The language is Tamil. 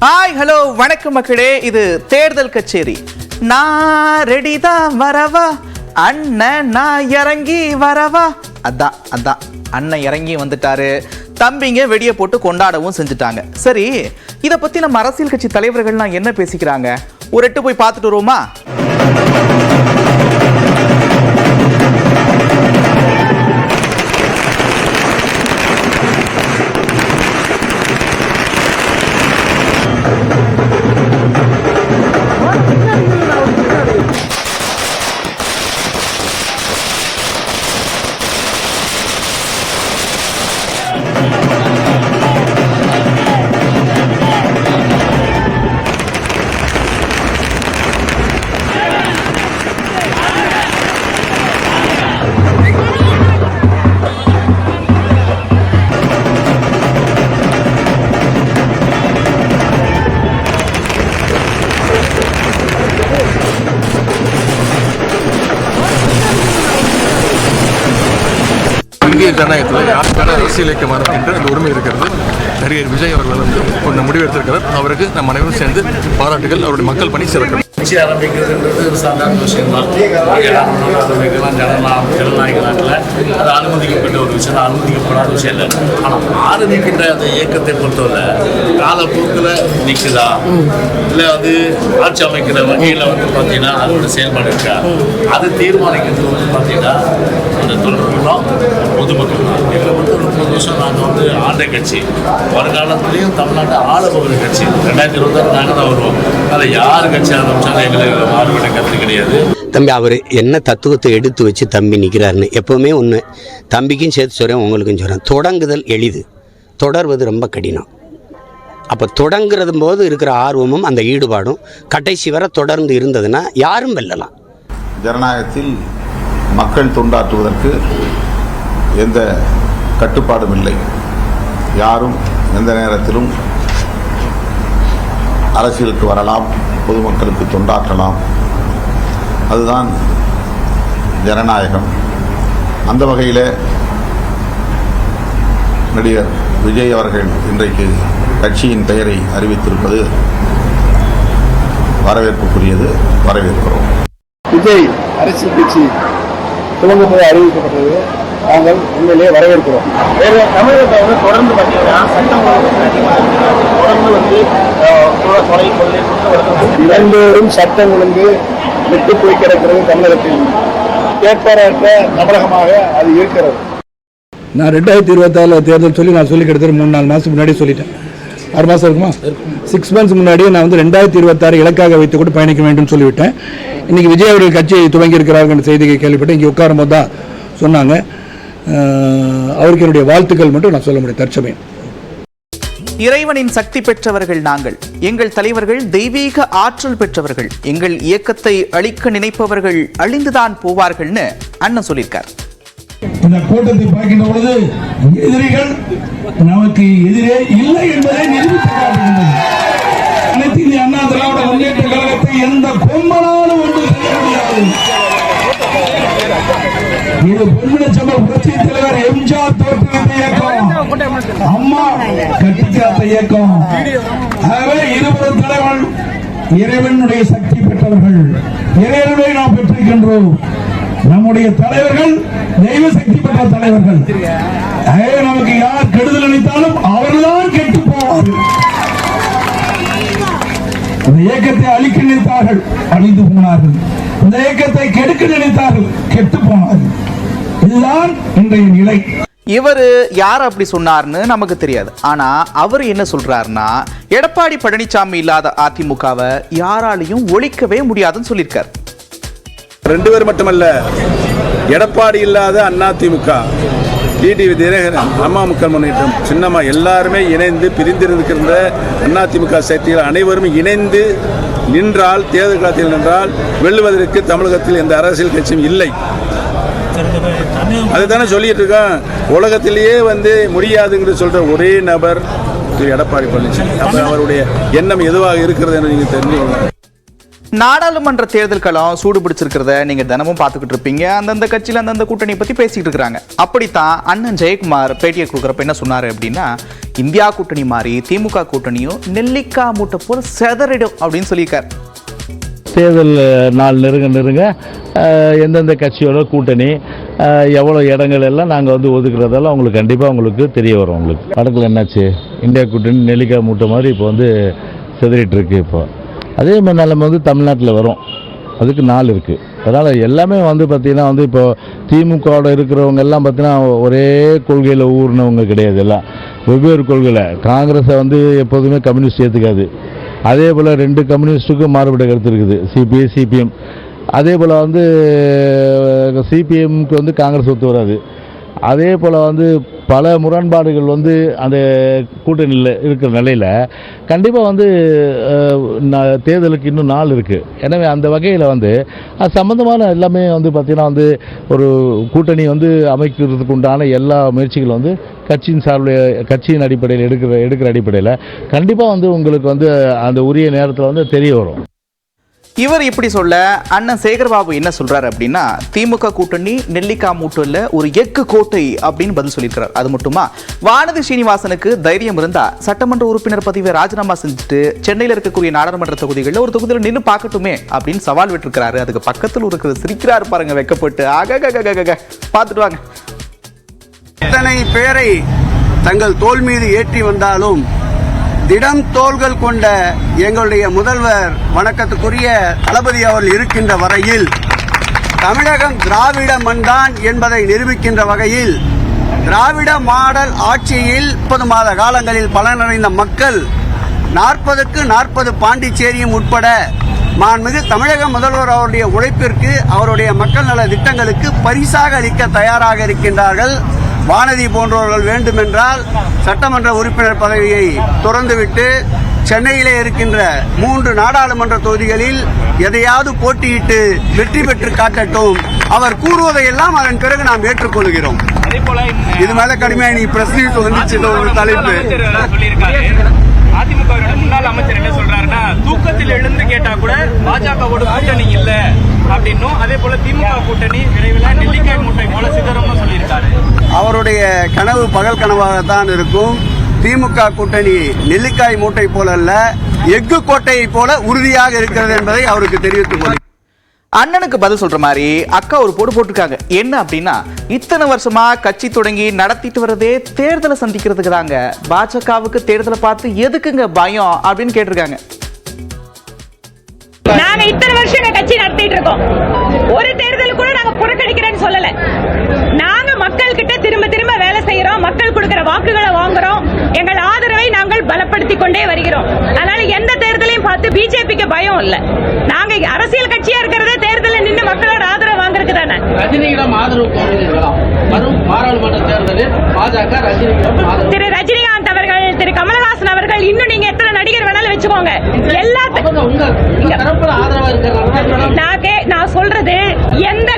ஹாய் ஹலோ வணக்கம் மக்களே, இது தேர்தல் கச்சேரி. நான் ரெடி தான் வரவா அண்ணன், நான் இறங்கி வரவா. அதான் அண்ணன் இறங்கி வந்துட்டாரு. தம்பிங்க வெடிய போட்டு கொண்டாடவும் செஞ்சுட்டாங்க. சரி, இதை பத்தி நம்ம அரசியல் கட்சி தலைவர்கள்லாம் என்ன பேசிக்கிறாங்க, ஒரு எட்டு போய் பார்த்துட்டு வருவோமா? இந்திய ஜனநாயகத்தில் யாருக்கான அரசியல் இயக்கம் என்ற அந்த உரிமை இருக்கிறது. நடிகர் விஜய் அவர்கள் கொஞ்சம் முடிவெடுத்திருக்கிறார். அவருக்கு நம்ம அனைவரும் சேர்ந்து பாராட்டுகள். அவருடைய மக்கள் பணி சிறக்கணும். கட்சி ஆரம்பிக்கிறதுன்றது ஒரு சாதாரண விஷயம் தான். ஆரம்பிக்கலாம் ஜனநாயக நாட்டில் அது அனுமதிக்கப்பட்ட ஒரு விஷயம், அனுமதிக்கப்படாத விஷயம் இல்லை. ஆனால் ஆரம்பிக்கின்ற அந்த இயக்கத்தை பொறுத்தவரை காலப்போக்கில் நிற்குதா, இல்லை அது ஆட்சி அமைக்கிற வகையில் பார்த்தீங்கன்னா அதோட செயல்பாடு இருக்கா, அது தீர்மானிக்கிறது பார்த்தீங்கன்னா அந்த தொழில்நுட்பம் பொதுமக்கள் தான். இதில் ஒரு 30 வருஷம் நாங்கள் ஆண்ட கட்சி, வருங்காலத்துலேயும் தமிழ்நாட்டை ஆள போகிற கட்சி. 2026 நாங்கள் தான் வருவோம். அதில் யார் கட்சி ஆரம்பித்தாலும் எங்களுக்கு மாறுபட்ட கருத்து கிடையாது. தம்பி அவர் என்ன தத்துவத்தை எடுத்து வச்சு தம்பி நிற்கிறாருன்னு எப்போவுமே ஒன்று தம்பிக்கும் சேர்த்து சொல்கிறேன், உங்களுக்கும் சொல்கிறேன். தொடங்குதல் எளிது, தொடர்வது ரொம்ப கடினம். அப்போ தொடங்குறது போது இருக்கிற ஆர்வமும் அந்த ஈடுபாடும் கடைசி வரை தொடர்ந்து இருந்ததுன்னா யாரும் வெல்லலாம். ஜனநாயகத்தில் மக்கள் தொண்டாற்றுவதற்கு எந்த கட்டுப்பாடும் இல்லை. யாரும் எந்த நேரத்திலும் அரசியலுக்கு வரலாம், பொதுமக்களுக்கு தொண்டாற்றலாம். அதுதான் ஜனநாயகம். அந்த வகையில் நடிகர் விஜய் அவர்கள் இன்றைக்கு கட்சியின் பெயரை அறிவித்திருப்பது வரவேற்புக்குரியது, வரவேற்கிறோம். விஜய் அரசியல் கட்சி துவங்கும்போது அறிவிக்கப்பட்டது நாங்கள் உண்மையிலேயே வரவேற்கிறோம். வேறு தமிழகத்தை தொடர்ந்து பார்த்தீங்கன்னா சட்டம் தொடர்ந்து இரண்டோரும் சட்டம் ஒழுங்கு விட்டு போய் கிடக்கிறது தமிழகத்தில். கேட்பாரற்ற தமிழகமாக அது இருக்கிறது. நான் 2026 தேர்தல் சொல்லி கிட்டத்தட்ட 3-4 மாதம் முன்னாடி சொல்லிட்டேன். 6 மாதம் இருக்குமா, 6 மந்த்ஸ் முன்னாடியே நான் 2026 இலக்காக வைத்து கூட பயணிக்க வேண்டும் சொல்லிவிட்டேன். இன்றைக்கி விஜய் அவர்கள் கட்சியை துவங்கி இருக்கிறார்கள் செய்தியை கேள்விப்பட்டேன். இங்கே உட்காரும் போது தான் சொன்னாங்க. அவருக்கு என்னுடைய வாழ்த்துக்கள் மட்டும் நான் சொல்ல முடியும். தற்சமயம் இறைவனின் சக்தி பெற்றவர்கள் நாங்கள், எங்கள் தலைவர்கள் தெய்வீக ஆற்றல் பெற்றவர்கள், எங்கள் இயக்கத்தை அழிக்க நினைப்பவர்கள் அழிந்துதான் போவார்கள்னு அண்ணன் சொல்லியிருக்கார். இந்த கூட்டத்தை பார்க்கின்ற பொழுது எதிரிகள் நமக்கு எதிரே இல்லை என்பதை நிரூபித்துள்ளது. அனைத்து இந்திய அண்ணா திராவிட முன்னேற்ற கழகத்தை எந்த கொம்பனாலும் ஒன்று செய்ய முடியாது. இது பொன்மனச்சம்பல் புரட்சி தலைவர் எம்ஜிஆர் தோற்றுவித்த இயக்கம், அம்மா கட்டிக்காத்த இயக்கம். ஆகவே இருவரும் தலைவர்கள் இறைவனுடைய சக்தி பெற்றவர்கள். இறைவனை நாம் பெற்றிருக்கின்றோம். நம்முடைய தலைவர்கள் தெய்வ சக்தி பெற்ற தலைவர்கள். நமக்கு யார் கெடுதல் அளித்தாலும் அவர்கள்தான் கெட்டு போவார்கள். இந்த இயக்கத்தை அழிக்க நினைத்தார்கள், அழிந்து போனார்கள். இந்த இயக்கத்தை கெடுக்க நினைத்தார்கள், கெட்டு போனார்கள். இதுதான் இன்றைய நிலை. இவரு யார் அப்படி சொன்னார்னு நமக்கு தெரியாது. ஆனா அவர் என்ன சொல்றாருன்னா, எடப்பாடி பழனிசாமி இல்லாத அதிமுகவை யாராலையும் ஒழிக்கவே முடியாதுன்னு சொல்லியிருக்காரு. 2 பேர் மட்டுமல்ல, எடப்பாடி இல்லாத அதிமுக, டிடிவி தினகரன், அம்மா மக்கள் முன்னேற்றம், சின்னம்மா எல்லாருமே இணைந்து பிரிந்திருக்கின்ற அதிமுக சக்திகள் அனைவரும் இணைந்து நின்றால், தேர்தல் காலத்தில் நின்றால் வெல்லுவதற்கு தமிழகத்தில் எந்த அரசியல் கட்சியும் இல்லை. அதுதானே சொல்லிட்டு இருக்கோம். உலகத்திலேயே முடியாதுங்கிறது சொல்ற ஒரே நபர் எடப்பாடி பழனிசாமி. அவருடைய எண்ணம் எதுவாக இருக்கிறது என்று நீங்க தெரிஞ்சுக்கணும். நாடாளுமன்ற தேர்தல் களம் சூடு பிடிச்சிருக்கிறத நீங்க தினமும் பார்த்துக்கிட்டு இருப்பீங்க. அந்தந்த கட்சியில் அந்தந்த கூட்டணி பத்தி பேசிட்டு இருக்கிறாங்க. அப்படித்தான் அண்ணன் ஜெயக்குமார் பேட்டியை கொடுக்குறப்ப என்ன சொன்னாரு அப்படின்னா, இந்தியா கூட்டணி மாதிரி திமுக கூட்டணியும் நெல்லிக்காய் மூட்டை போல செதறிடும் அப்படின்னு சொல்லியிருக்காரு. தேர்தல் நாள் நெருங்க எந்தெந்த கட்சியோட கூட்டணி எவ்வளோ இடங்கள் எல்லாம் நாங்கள் ஒதுக்குறதெல்லாம் உங்களுக்கு கண்டிப்பாக உங்களுக்கு தெரிய வரும். உங்களுக்கு வடக்கில் என்னாச்சு, இந்தியா கூட்டணி நெல்லிக்காய் மூட்டை மாதிரி இப்போ செதறிட்டு இருக்கு. இப்போ அதே மாதிரி நிலைமை தமிழ்நாட்டில் வரும், அதுக்கு நாள் இருக்குது. அதனால் எல்லாமே பார்த்திங்கன்னா இப்போ திமுகவோட இருக்கிறவங்க எல்லாம் பார்த்திங்கன்னா ஒரே கொள்கையில் ஊர்னவங்க கிடையாது, எல்லாம் வெவ்வேறு கொள்கையில். காங்கிரஸை எப்போதுமே கம்யூனிஸ்ட் ஏற்றுக்காது. அதே போல் 2 கம்யூனிஸ்ட்டுக்கும் மாறுபட்ட கருத்து இருக்குது, சிபிஐ சிபிஎம். அதே போல் சிபிஎம்க்கு காங்கிரஸ் ஒத்து வராது. அதே போல் பல முரண்பாடுகள் அந்த கூட்டணியில் இருக்கிற நிலையில் கண்டிப்பாக தேர்தலுக்கு இன்னும் நாள் இருக்குது. எனவே அந்த வகையில் அது சம்மந்தமான எல்லாமே பார்த்திங்கன்னா ஒரு கூட்டணி அமைக்கிறதுக்கு உண்டான எல்லா முயற்சிகளும் கட்சியின் சார்பில் கட்சியின் அடிப்படையில் எடுக்கிற அடிப்படையில் கண்டிப்பாக உங்களுக்கு அந்த உரிய நேரத்தில் தெரிய வரும். இவர் இப்படி சொல்ல அண்ணன் சேகர்பாபு என்ன சொல்றாரு அப்படின்னா, திமுக கூட்டணி நெல்லிக்காய் மூட்டுல ஒரு எஃகு கோட்டை அப்படின்னு பதில் சொல்லியிருக்கிறார். அது மட்டுமா, வானதி ஸ்ரீனிவாசனுக்கு தைரியம் இருந்தா சட்டமன்ற உறுப்பினர் பதவியை ராஜினாமா செஞ்சுட்டு சென்னையில் இருக்கக்கூடிய நாடாளுமன்ற தொகுதிகளில் ஒரு தொகுதியில் நின்று பார்க்கட்டுமே அப்படின்னு சவால் விட்டுருக்கிறாரு. அதுக்கு பக்கத்தில் இருக்கிற சிரிக்கிறாரு பாருங்க, வெக்கப்பட்டு. ஆக பார்த்துட்டு வாங்க. இத்தனை பேரை தங்கள் தோள் மீது ஏற்றி வந்தாலும் திடம் தோள்கள் கொண்ட எங்களுடைய முதல்வர் வணக்கத்துக்குரிய தளபதி அவர்கள் இருக்கின்ற வரையில் தமிழகம் திராவிட மண்தான் என்பதை நிரூபிக்கின்ற வகையில் திராவிட மாடல் ஆட்சியில் 30 மாத காலங்களில் பலனடைந்த மக்கள் 40க்கு 40 பாண்டிச்சேரியும் உட்பட மாண்புமிகு தமிழக முதல்வர் அவருடைய உழைப்பிற்கு, அவருடைய மக்கள் நல திட்டங்களுக்கு பரிசாக அளிக்க தயாராக இருக்கின்றார்கள். வானதி போன்றவர்கள் வேண்டுமென்றால் சட்டமன்ற உறுப்பினர் பதவியை துறந்துவிட்டு சென்னையிலே இருக்கின்ற 3 நாடாளுமன்ற தொகுதிகளில் எதையாவது போட்டியிட்டு வெற்றி பெற்று காட்டட்டும். அவர் கூறுவதையெல்லாம் அதன் பிறகு நாம் ஏற்றுக்கொள்கிறோம். இது மேல கடுமையாக நீ பிரஸ் நியூஸ் வந்துச்சு ஒரு தலைப்பு. அதிமுகவோட முன்னாள் அமைச்சர் என்ன சொல்றாருன்னா, தூக்கத்தில் எழுந்து கேட்டா கூட பாஜகவோட கூட்டணி இல்ல அப்படின்னும், அதே போல திமுக கூட்டணி விரைவில் நெல்லிக்காய் மூட்டை போல சிதறும்னு சொல்லியிருக்காரு. அவருடைய கனவு பகல் கனவாகத்தான் இருக்கும். திமுக கூட்டணி நெல்லிக்காய் மூட்டை போல அல்ல, எஃகு கோட்டையை போல உறுதியாக இருக்கிறது என்பதை அவருக்கு தெரிவித்துக் கொள்கிறேன். அண்ணனுக்கு பதில் சொல்ற மாதிரி அக்கா ஒரு போடு போட்டிருக்காங்க. என்ன அப்படின்னா, இத்தனை வருஷமா கட்சி தொடங்கி நடத்திட்டு வரதே தேர்தலை சந்திக்கிறதுக்கு தாங்க. பாஜகவுக்கு தேர்தலை பார்த்து எதுக்குங்க பயம் அப்படின்னு கேட்டிருக்காங்க. நாங்க இத்தனை வருஷம் கட்சி நடத்திட்டு இருக்கோம், ஒரு தேர்தல் கூட நாங்க புறக்கணிக்கிறேன்னு சொல்லல. நாங்க மக்கள் கிட்ட திரும்ப திரும்ப வேலை செய்யறோம், மக்கள் கொடுக்கிற வாக்குகளை வாங்குறோம், எங்கள் ஆதரவை நாங்கள் பலப்படுத்திக் கொண்டே வருகிறோம். அதனால எந்த தேர்தலையும் பார்த்து பிஜேபிக்கு பயம் இல்ல. நாங்க அரசியல் கட்சியா இருக்கிறதே தேர்தலில் நின்று மக்களோட ஆதரவு வாங்குறதுக்கு தானே. ரஜினியிடம் ஆதரவு வரும் பாராளுமன்ற தேர்தலில் பாஜக திரு ரஜினிகாந்த் அவர்கள், திரு கமலஹாசன் அவர்கள், இன்னும் நீங்க எத்தனை நடிகர் வேணாலும் வச்சுக்கோங்க, எல்லாத்துக்கும் நான் சொல்றது, எந்த